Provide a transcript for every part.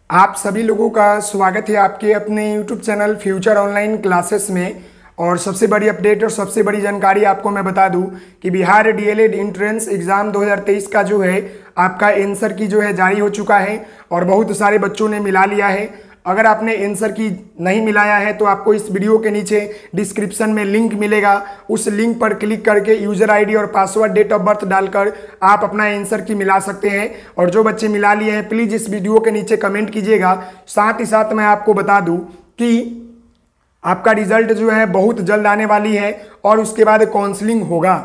आप सभी लोगों का स्वागत है आपके अपने YouTube channel future online classes में। और सबसे बड़ी अपडेट और सबसे बड़ी जानकारी आपको मैं बता दूं कि बिहार डीएलएड एंट्रेंस एग्ज़ाम 2023 का जो है आपका आंसर की जो है जारी हो चुका है और बहुत सारे बच्चों ने मिला लिया है। अगर आपने आंसर की नहीं मिलाया है तो आपको इस वीडियो के नीचे डिस्क्रिप्शन में लिंक मिलेगा, उस लिंक पर क्लिक करके यूज़र आईडी और पासवर्ड डेट ऑफ बर्थ डालकर आप अपना आंसर की मिला सकते हैं। और जो बच्चे मिला लिए हैं प्लीज़ इस वीडियो के नीचे कमेंट कीजिएगा। साथ ही साथ मैं आपको बता दूं कि आपका रिजल्ट जो है बहुत जल्द आने वाली है और उसके बाद काउंसलिंग होगा।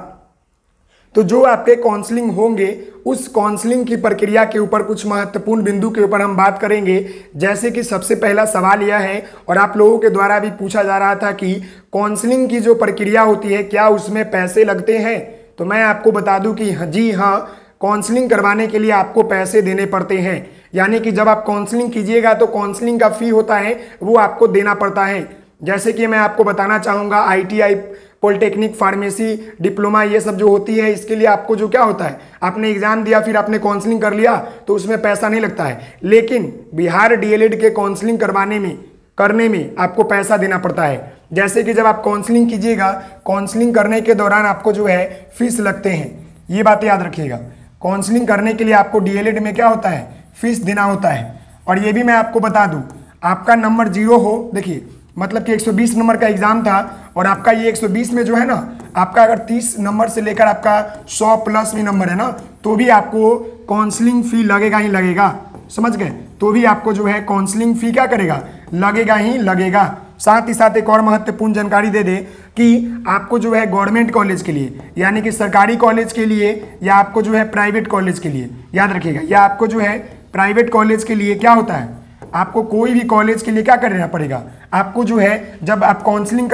तो जो आपके काउंसलिंग होंगे उस काउंसलिंग की प्रक्रिया के ऊपर कुछ महत्वपूर्ण बिंदु के ऊपर हम बात करेंगे। जैसे कि सबसे पहला सवाल यह है और आप लोगों के द्वारा भी पूछा जा रहा था कि काउंसलिंग की जो प्रक्रिया होती है क्या उसमें पैसे लगते हैं। तो मैं आपको बता दूं कि जी हाँ, काउंसलिंग करवाने के लिए आपको पैसे देने पड़ते हैं। यानी कि जब आप काउंसलिंग कीजिएगा तो काउंसलिंग का फी होता है वो आपको देना पड़ता है। जैसे कि मैं आपको बताना चाहूँगा ITI, पॉलिटेक्निक, फार्मेसी, डिप्लोमा, ये सब जो होती है इसके लिए आपको जो क्या होता है, आपने एग्जाम दिया फिर आपने काउंसलिंग कर लिया तो उसमें पैसा नहीं लगता है। लेकिन बिहार डीएलएड के काउंसलिंग करने में आपको पैसा देना पड़ता है। जैसे कि जब आप काउंसलिंग कीजिएगा, काउंसलिंग करने के दौरान आपको जो है फीस लगते हैं, ये बात याद रखिएगा। काउंसलिंग करने के लिए आपको डीएलएड में क्या होता है, फीस देना होता है। और ये भी मैं आपको बता दूँ, आपका नंबर 0 हो, देखिए मतलब कि 120 नंबर का एग्जाम था और आपका ये 120 में जो है ना, आपका अगर 30 नंबर से लेकर आपका 100 प्लस भी नंबर है ना, तो भी आपको काउंसलिंग फी लगेगा ही लगेगा। समझ गए? तो भी आपको जो है काउंसलिंग फी क्या करेगा, लगेगा ही लगेगा। साथ ही साथ एक और महत्वपूर्ण जानकारी दे दे कि आपको जो है गवर्नमेंट कॉलेज के लिए यानी कि सरकारी कॉलेज के लिए या आपको जो है प्राइवेट कॉलेज के लिए, याद रखिएगा, या आपको जो है प्राइवेट कॉलेज के लिए क्या होता है, आपको कोई भी कॉलेज के लिए क्या करना पड़ेगा, आपको जो है जब आप काउंसलिंग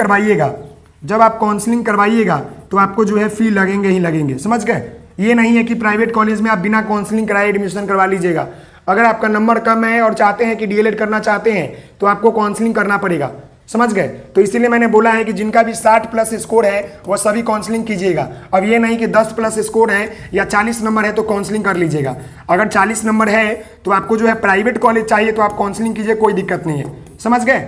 करवाइएगा तो आपको जो है फी लगेंगे ही लगेंगे। समझ गए? ये नहीं है कि प्राइवेट कॉलेज में आप बिना काउंसलिंग कराए एडमिशन करवा लीजिएगा। अगर आपका नंबर कम है और चाहते हैं कि डीएलएड करना चाहते हैं तो आपको काउंसलिंग करना पड़ेगा। समझ गए? तो इसीलिए मैंने बोला है कि जिनका भी 60 प्लस स्कोर है वह सभी काउंसलिंग कीजिएगा। अब ये नहीं कि 10 प्लस स्कोर है या 40 नंबर है तो काउंसलिंग कर लीजिएगा। अगर 40 नंबर है तो आपको जो है प्राइवेट कॉलेज चाहिए तो आप काउंसलिंग कीजिए, कोई दिक्कत नहीं है। समझ गए?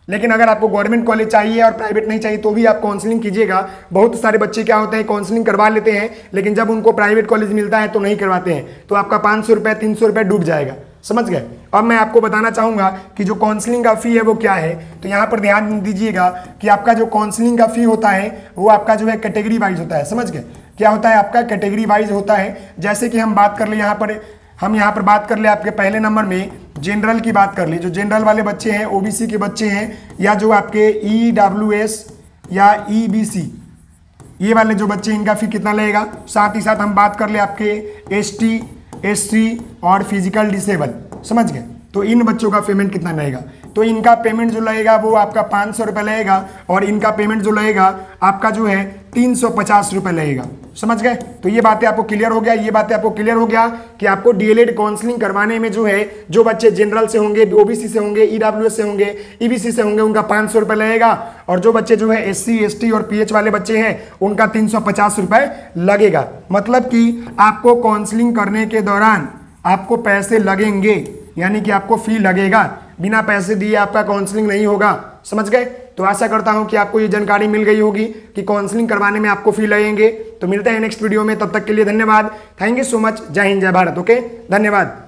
लेकिन अगर आपको गवर्नमेंट कॉलेज चाहिए और प्राइवेट नहीं चाहिए तो भी आप काउंसलिंग कीजिएगा। बहुत सारे बच्चे क्या होते हैं, काउंसलिंग करवा लेते हैं लेकिन जब उनको प्राइवेट कॉलेज मिलता है तो नहीं करवाते हैं, तो आपका 500 रुपये 300 रुपये डूब जाएगा। समझ गए? अब मैं आपको बताना चाहूँगा कि जो काउंसलिंग का फ़ी है वो क्या है। तो यहाँ पर ध्यान दीजिएगा कि आपका जो काउंसलिंग का फ़ी होता है वो आपका जो है कैटेगरी वाइज होता है। समझ गए? क्या होता है, आपका कैटेगरी वाइज होता है। जैसे कि हम बात कर ले यहाँ पर बात कर ले आपके पहले नंबर में जनरल की बात कर ले। जो जनरल वाले बच्चे हैं, OBC के बच्चे हैं, या जो आपके EWS या EBC ये वाले जो बच्चे, इनका फ़ी कितना लगेगा। साथ ही साथ हम बात कर ले आपके ST, SC और फिजिकल डिसेबल। समझ गए? तो इन बच्चों का पेमेंट कितना लगेगा। तो इनका पेमेंट जो लगेगा वो आपका 500 रुपये लगेगा और इनका पेमेंट जो लगेगा आपका जो है 350 रुपये लगेगा। समझ गए? तो ये बातें आपको क्लियर हो गया, कि आपको डीएलएड काउंसलिंग करवाने में जो है, जो बच्चे जनरल से होंगे, OBC से होंगे, EWS से होंगे, EBC से होंगे, उनका 500 रुपये लगेगा। और जो बच्चे जो है SC, ST और PH वाले बच्चे हैं उनका 350 रुपये लगेगा। मतलब कि आपको काउंसलिंग करने के दौरान आपको पैसे लगेंगे, यानी कि आपको फी लगेगा। बिना पैसे दिए आपका काउंसलिंग नहीं होगा। समझ गए? तो आशा करता हूं कि आपको ये जानकारी मिल गई होगी कि काउंसलिंग करवाने में आपको फी लगेंगे। तो मिलते हैं नेक्स्ट वीडियो में, तब तक के लिए धन्यवाद। Thank you so much. जय हिंद, जय भारत। ओके, धन्यवाद।